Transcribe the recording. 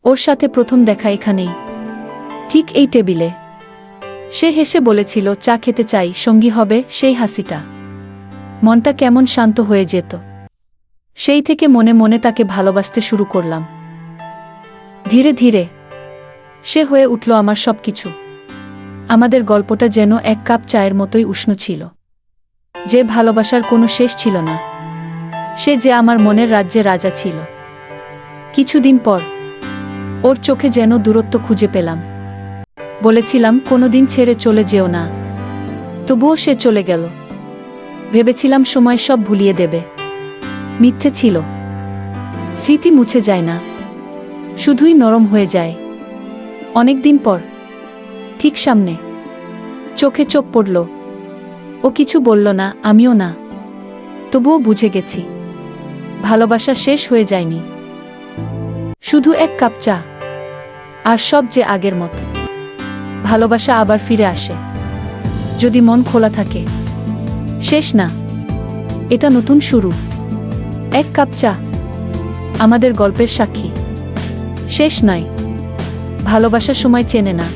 ওর সাথে প্রথম দেখা এখানেই, ঠিক এই টেবিলে। সে হেসে বলেছিল, চা খেতে চাই, সঙ্গী হবে। সেই হাসিটা, মনটা কেমন শান্ত হয়ে যেত। সেই থেকে মনে মনে তাকে ভালোবাসতে শুরু করলাম। ধীরে ধীরে সে হয়ে উঠল আমার সবকিছু। আমাদের গল্পটা যেন এক কাপ চায়ের মতোই উষ্ণ ছিল। যে ভালোবাসার কোনো শেষ ছিল না, সে যে আমার মনের রাজ্যে রাজা ছিল। কিছুদিন পর ওর চোখে যেন দূরত্ব খুঁজে পেলাম। বলেছিলাম, কোনোদিন ছেড়ে চলে যেও না। তবুও সে চলে গেল। ভেবেছিলাম সময় সব ভুলিয়ে দেবে। মিথ্যে ছিল। স্মৃতি মুছে যায় না, শুধুই নরম হয়ে যায়। অনেকদিন পর ঠিক সামনে চোখে চোখ পড়ল। ও কিছু বলল না, আমিও না। তবুও বুঝে গেছি, ভালোবাসা শেষ হয়ে যায়নি। শুধু এক কাপ চা, আর সব যে আগের মতো। ভালোবাসা আবার ফিরে আসে, যদি মন খোলা থাকে। শেষ না, এটা নতুন শুরু। এক কাপ চা আমাদের গল্পের সাক্ষী। শেষ নয়, ভালোবাসা সময় চেনে না।